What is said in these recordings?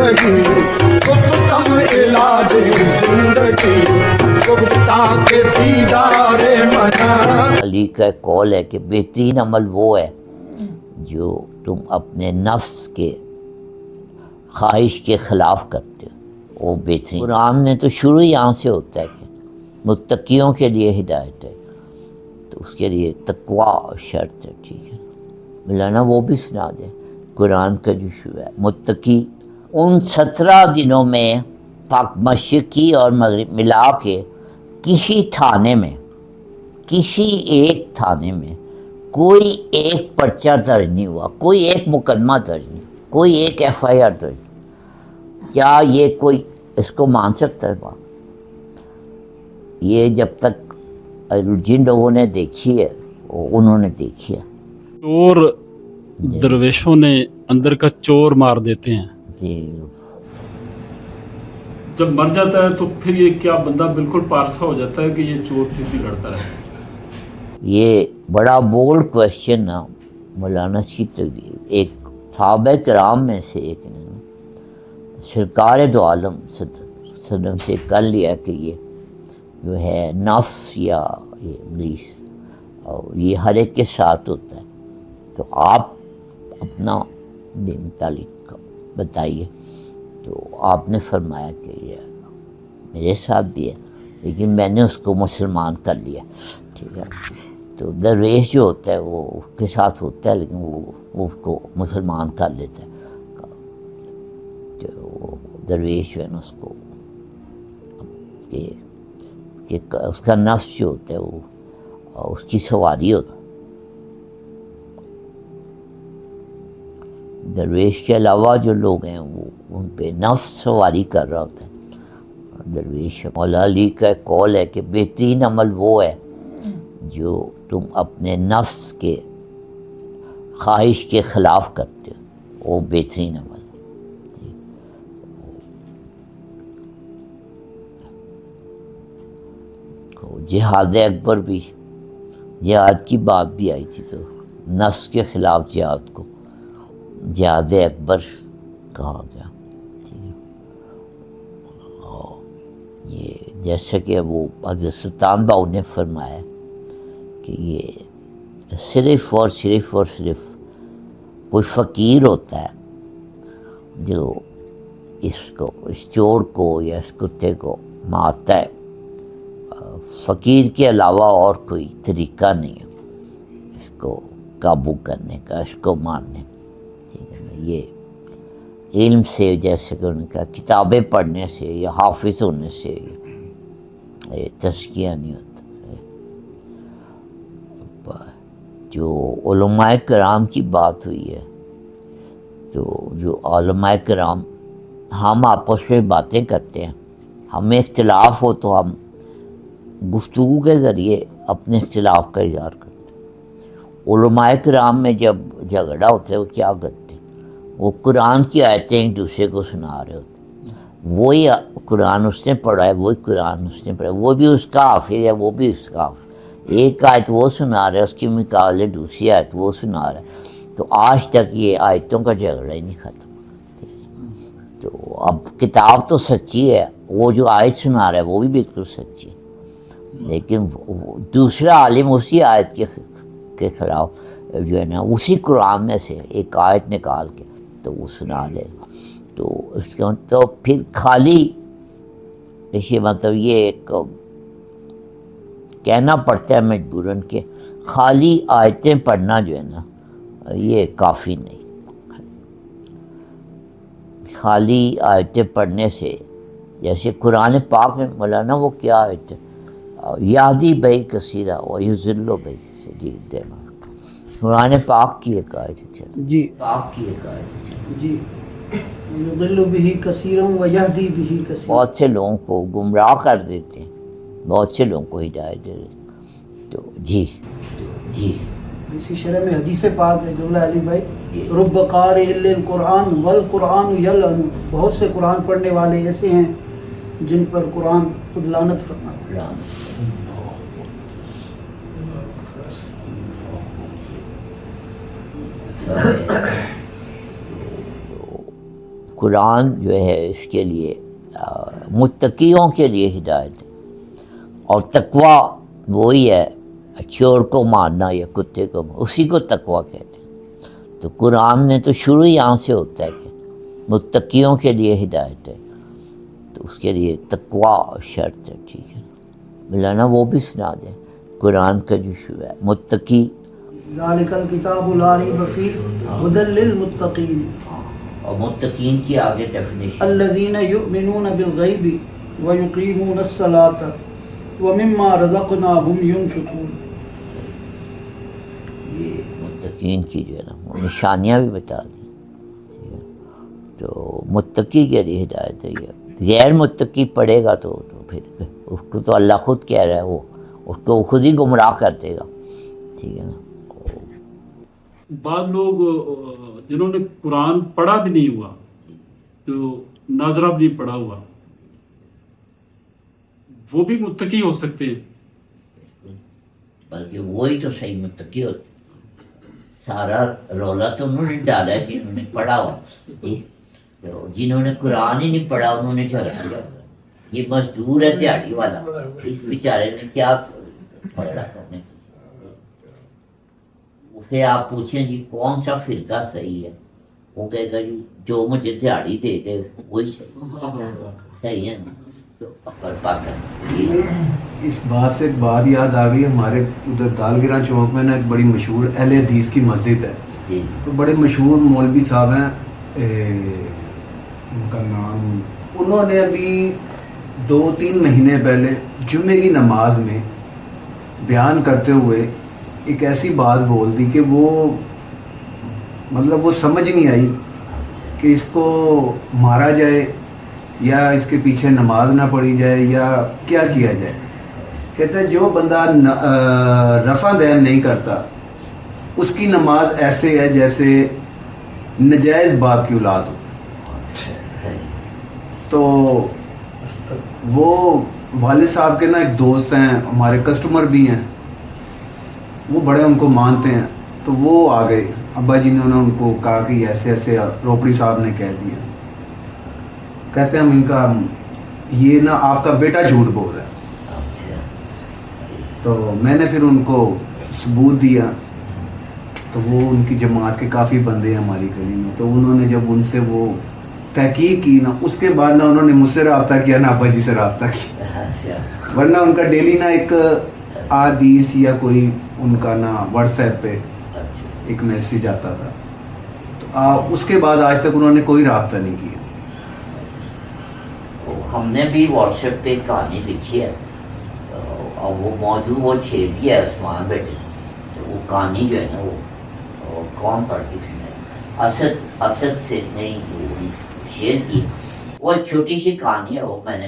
زندگی گفتم علاج زندگی گفتہ کے دیدار منا. علی کا قول ہے کہ بہترین عمل وہ ہے جو تم اپنے نفس کے خواہش کے خلاف کرتے ہو، وہ بہترین. قرآن نے تو شروع یہاں سے ہوتا ہے کہ متقیوں کے لیے ہدایت ہے، تو اس کے لیے تقویٰ شرط ہے. ٹھیک ہے مولانا وہ بھی سنا دیں. قرآن کا جو شروع ہے متقی ان 17 دنوں میں پاک مشرقی اور مغرب ملا کے کسی تھانے میں، کسی ایک تھانے میں کوئی ایک پرچہ درج نہیں ہوا، کوئی ایک مقدمہ درج نہیں، کوئی ایک ایف آئی آر درج نہیں. کیا یہ کوئی اس کو مان سکتا ہے بات؟ یہ جب تک جن لوگوں نے دیکھی ہے انہوں نے دیکھی ہے. چور درویشوں نے اندر کا چور مار دیتے ہیں. جی جب مر جاتا ہے تو پھر یہ کیا بندہ بالکل پارسا ہو جاتا ہے کہ یہ چور پھر بھی لڑتا رہے؟ یہ بڑا بولڈ کویشچن ہے مولانا شیطوی. ایک صحابہ کرام میں سے ایک نے سرکار دو عالم صدم سے کر لیا کہ یہ جو ہے نفس یا یہ ابلیس اور یہ ہر ایک کے ساتھ ہوتا ہے، تو آپ اپنا بے متعلق بتائیے. تو آپ نے فرمایا کہ یہ میرے ساتھ بھی ہے لیکن میں نے اس کو مسلمان کر لیا. ٹھیک ہے تو درویش جو ہوتا ہے وہ اس کے ساتھ ہوتا ہے لیکن وہ اس کو مسلمان کر لیتا ہے. تو درویش جو ہے نا اس کو کہ اس کا نفس جو ہوتا ہے وہ اس کی سواری ہوتا ہے. درویش کے علاوہ جو لوگ ہیں وہ ان پہ نفس سواری کر رہا ہوتا ہے درویش. مولا علی کا قول ہے کہ بہترین عمل وہ ہے جو تم اپنے نفس کے خواہش کے خلاف کرتے ہو، وہ بہترین عمل. جہاد اکبر بھی، جہاد کی بات بھی آئی تھی تو نفس کے خلاف جہاد کو جہاد اکبر کہا گیا. اور یہ جیسا کہ وہ حضرت سلطان باؤ نے فرمایا کہ یہ صرف کوئی فقیر ہوتا ہے جو اس چور کو یا اس کتے کو مارتا ہے. فقیر کے علاوہ اور کوئی طریقہ نہیں ہے اس کو قابو کرنے کا، اس کو مارنے. ٹھیک ہے نا، یہ علم سے جیسے کہ ان کا کتابیں پڑھنے سے یا حافظ ہونے سے یہ تزکیہ نہیں ہوتا. جو علماء کرام کی بات ہوئی ہے تو جو علماء کرام ہم آپس میں باتیں کرتے ہیں، ہمیں اختلاف ہو تو ہم گفتگو کے ذریعے اپنے اختلاف کا اظہار کرتے ہیں. علماء کرام میں جب جھگڑا ہوتا ہے وہ کیا کرتے ہیں؟ وہ قرآن کی آیتیں ایک دوسرے کو سنا رہے ہوتے ہیں. وہی قرآن اس نے پڑھا ہے، وہی قرآن اس نے پڑھا ہے، وہ بھی اس کا حافظ ہے، وہ بھی اس کا حافظ. ایک آیت وہ سنا رہا ہے، اس کے مقابلے دوسری آیت وہ سنا رہا ہے. تو آج تک یہ آیتوں کا جھگڑا ہی نہیں ختم. تو اب کتاب تو سچی ہے، وہ جو آیت سنا رہا ہے وہ بھی بالکل سچی ہے، لیکن دوسرا عالم اسی آیت کے خلاف جو ہے نا اسی قرآن میں سے ایک آیت نکال کے تو وہ سنا دے. تو اس کا تو پھر خالی یہ مطلب یہ ایک کہنا پڑتا ہے مجبوراً کہ خالی آیتیں پڑھنا جو ہے نا یہ کافی نہیں. خالی آیتیں پڑھنے سے جیسے قرآن پاک میں مولانا وہ کیا آیت ہے، یادی بھائی کثیرہ و یذل بھائی سے. جی دینا قرآن پاک کی ایک آیت ہے. جی پاک کی ایک آیت ہے. جی یضل بہ کثیرا و یہدی بہ کثیرا. بہت سے لوگوں کو گمراہ کر دیتے ہیں، بہت سے لوگوں کو ہدایت دے دیتے ہیں. تو جی اسی شرح میں حدیث پاک ہے جملہ علی بھائی، جی. رب قارئ للقرآن والقرآن یلعن. بہت سے قرآن پڑھنے والے ایسے ہیں جن پر قرآن خود لعنت فرماتا ہے. قرآن جو ہے اس کے لیے متقیوں کے لیے ہدایت ہے، اور تقوی وہی ہے چور کو مارنا یا کتے کو مارنا، اسی کو تقوی کہتے ہیں۔ تو قرآن نے تو شروع یہاں سے ہوتا ہے کہ متقیوں کے لیے ہدایت ہے، تو اس کے لیے تقوی شرط ہے۔ ٹھیک ہے، مولانا وہ بھی سنا دیں قرآن کا جو شروع ہے متقی۔ ذالک الکتاب لا ریب فیہ ھدی للمتقین اور متقین کی آگے ڈیفینیشن، الذین یؤمنون بالغیب ویقیمون الصلاۃ ومما رزقناہم ینفقون۔ یہ متقین کی جو ہے نا وہ نشانیاں بھی بتا دیں۔ ٹھیک ہے، تو متقی کے لیے ہدایت ہے یہ، غیر متقی پڑھے گا تو پھر اس کو تو اللہ خود کہہ رہا ہے، وہ اس کو خود ہی گمراہ کر دے گا۔ ٹھیک ہے نا، بعض لوگ جنہوں نے قرآن پڑھا بھی نہیں ہوا، تو ناظرہ بھی نہیں پڑھا ہوا، وہ بھی متقی ہو سکتے ہیں۔ بلکہ وہی تو صحیح متقی ہوتے، سارا رولا تو انہوں نے ڈالا ہے جنہوں نے پڑھا ہوا، تو جنہوں نے قرآن ہی نہیں پڑھا انہوں نے جھگڑا کیا۔ یہ مزدور ہے دیہڑی والا، اس بیچارے نے کیا پڑھا کرنے، اسے آپ پوچھیں جی کون سا فرقہ صحیح ہے، وہ کہے گا جی جو مجھے دیہڑی دے دے وہی صحیح ہے نا، تو عقل پاک ہے۔ اس بات سے ایک بات یاد آ گئی، ہمارے ادھر دالگرہ چوک میں نا ایک بڑی مشہور اہل حدیث کی مسجد ہے، جی تو بڑے مشہور مولوی صاحب ہیں، ان کا نام، انہوں نے ابھی 2-3 مہینے پہلے جمعے کی نماز میں بیان کرتے ہوئے ایک ایسی بات بول دی کہ وہ مطلب وہ سمجھ نہیں آئی کہ اس کو مارا جائے یا اس کے پیچھے نماز نہ پڑھی جائے یا کیا کیا جائے۔ کہتے ہیں جو بندہ رفع دین نہیں کرتا اس کی نماز ایسے ہے جیسے نجائز باپ کی اولاد ہو۔ تو وہ والد صاحب کے نا ایک دوست ہیں، ہمارے کسٹمر بھی ہیں، وہ بڑے ان کو مانتے ہیں، تو وہ آ گئے، ابا جی نے ان کو کہا کہ ایسے ایسے روپڑی صاحب نے کہہ دیا۔ کہتے ہیں ہم ان کا یہ نا آپ کا بیٹا جھوٹ بول رہا ہے۔ تو میں نے پھر ان کو ثبوت دیا، تو وہ ان کی جماعت کے کافی بندے ہیں ہماری گلی میں، تو انہوں نے جب ان سے وہ تحقیق کی نا، اس کے بعد نہ انہوں نے مجھ سے رابطہ کیا نہ ابا جی سے رابطہ کیا، ورنہ ان کا ڈیلی نا ایک حدیث یا کوئی ان کا نا واٹس ایپ پہ ایک میسیج آتا تھا، تو اس کے بعد آج تک انہوں نے کوئی رابطہ نہیں کیا۔ ہم نے بھی واٹس ایپ پہ کہانی لکھی ہے، اور وہ موضوع وہ چھیڑ دیا ہے عثمان بیٹے نے، تو وہ کہانی جو ہے نا وہ کون پڑھتی تھی، اسد سے نہیں شیئر کی، وہ ایک چھوٹی سی کہانی ہے، وہ میں نے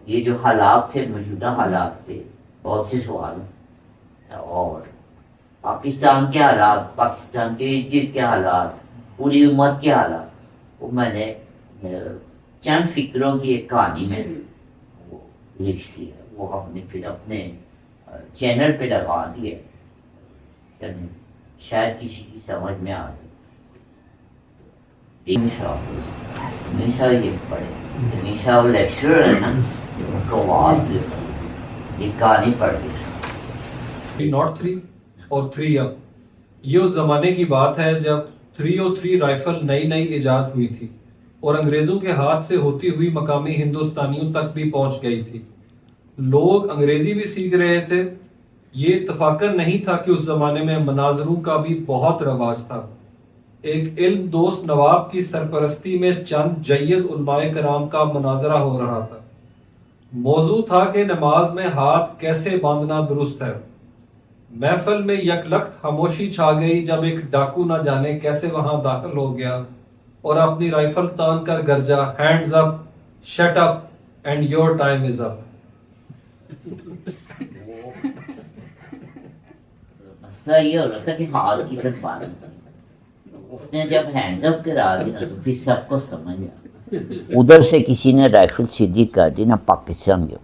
یہ جو حالات تھے، موجودہ حالات تھے، بہت سے سوال ہیں، اور پاکستان کے حالات، پاکستان کے ارد کے حالات، پوری امت کے حالات، وہ میں نے چند فکروں کی ایک کہانی میں وہ لکھ دی ہے، وہ ہم نے پھر اپنے چینل پہ لگا دی ہے، شاید کسی کی سمجھ میں آ جائے۔ ہمیشہ یہ پڑھے، ہمیشہ وہ لیکچرر ہے نا، ان کو آواز دے، یہ کہانی پڑھ کے ناٹ 3 اور 3 اب، یہ اس زمانے کی بات ہے جب 303 رائفل نئی ایجاد ہوئی تھی اور انگریزوں کے ہاتھ سے ہوتی ہوئی مقامی ہندوستانیوں تک بھی پہنچ گئی تھی۔ لوگ انگریزی بھی سیکھ رہے تھے۔ یہ اتفاقاً نہیں تھا کہ اس زمانے میں مناظروں کا بھی بہت رواج تھا۔ ایک علم دوست نواب کی سرپرستی میں چند جید علماء کرام کا مناظرہ ہو رہا تھا۔ موضوع تھا کہ نماز میں ہاتھ کیسے باندھنا درست ہے۔ محفل میں یک لخت خاموشی چھا گئی جب ایک ڈاکو نہ جانے کیسے وہاں داخل ہو گیا اور اپنی رائفل تان کر گرجا، hands up, shut up and your time is up. مسئلہ یہ ہو رہا تھا کہ ہاتھ کی طرف باندھ، اس نے جب ہینڈ اپ کرا دیا تو پھر سب کو سمجھ آیا، ادھر سے کسی نے رائفل سیدھی کر دی نا پاکستان کے،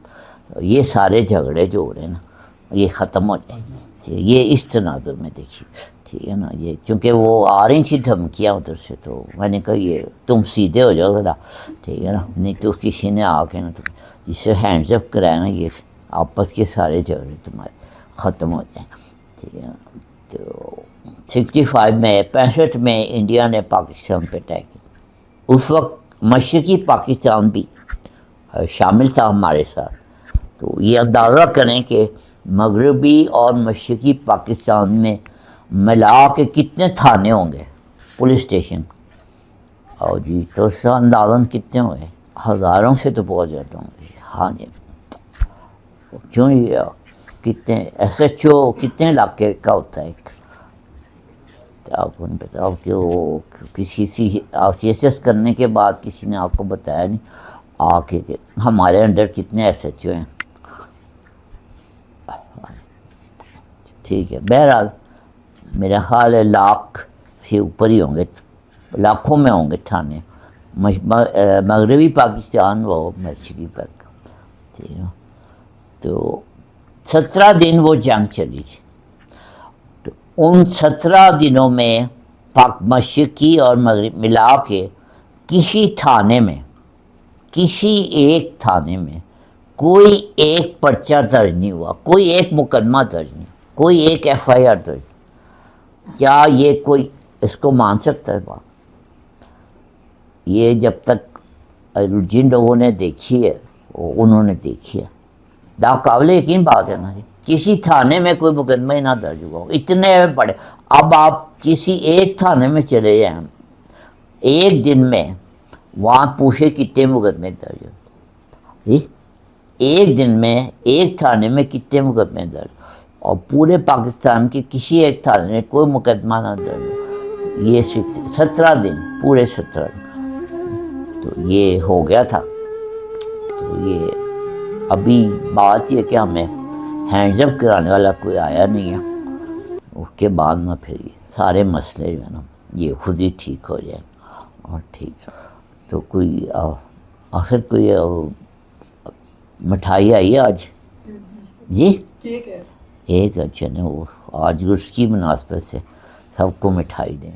یہ سارے جھگڑے جو ہو رہے ہیں نا یہ ختم ہو جائے. ٹھیک ہے, یہ اس تناظر میں دیکھیے. ٹھیک ہے نا, یہ چونکہ وہ آ رہی تھی دھمکیاں ادھر سے, تو میں نے کہا یہ تم سیدھے ہو جاؤ ذرا. ٹھیک ہے نا, نہیں تو کسی نے آ کے نا تو جس سے ہینڈز اپ کرایا نا, یہ آپس کے سارے جھگڑے تمہارے ختم ہو جائیں. ٹھیک ہے, تو 65 میں 65 میں انڈیا نے پاکستان پہ اٹیک کیا. اس وقت مشرقی پاکستان بھی شامل تھا ہمارے ساتھ. تو یہ اندازہ کریں کہ مغربی اور مشرقی پاکستان میں ملا کے کتنے تھانے ہوں گے, پولیس اسٹیشن. اور جی تو اس کا اندازاً کتنے ہوئے, ہزاروں سے تو بہت زیادہ ہوں گے. ہاں جی, کیوں یہ کتنے ایس ایچ او کتنے علاقے کا ہوتا ہے ایک, آپ کو نہیں پتا کہ وہ کسی سی ایس ایس کرنے کے بعد کسی نے آپ کو بتایا نہیں آ کے کہ ہمارے انڈر کتنے ایس ایچ او ہیں. ٹھیک ہے, بہرحال میرا خیال ہے لاکھ سے اوپر ہی ہوں گے, لاکھوں میں ہوں گے تھانے. مغربی پاکستان وہ مشرقی پاکستان. ٹھیک ہے, تو 17 دن وہ جنگ چلی تھی. تو ان 17 دنوں میں مشرقی اور مغرب ملا کے کسی تھانے میں, کسی ایک تھانے میں کوئی ایک پرچہ درج نہیں ہوا, کوئی ایک مقدمہ درج نہیں, کوئی ایک ایف آئی آر درج. کیا یہ کوئی اس کو مان سکتا ہے بات؟ یہ جب تک جن لوگوں نے دیکھی ہے انہوں نے دیکھی ہے. قابل یقین بات ہے نا جی, کسی تھانے میں کوئی مقدمہ ہی نہ درج ہوا, اتنے بڑے. اب آپ کسی ایک تھانے میں چلے جائیں, ایک دن میں وہاں پوچھے کتنے مقدمے درج ہوتے, ایک دن میں ایک تھانے میں کتنے مقدمے درج, اور پورے پاکستان کے کسی ایک تھانے میں کوئی مقدمہ نہ درج ہو. یہ 17 دن, پورے 17 دن تو یہ ہو گیا تھا. تو یہ ابھی بات یہ کہ ہمیں ہینڈز اپ کرانے والا کوئی آیا نہیں ہے. اس کے بعد میں پھر یہ سارے مسئلے جو ہے نا یہ خود ہی ٹھیک ہو جائیں. اور ٹھیک ہے, تو کوئی آخر کوئی مٹھائی آئی ہے آج؟ جی ایک اچھا نا, وہ آج اس کی مناسبت سے سب کو مٹھائی دیں.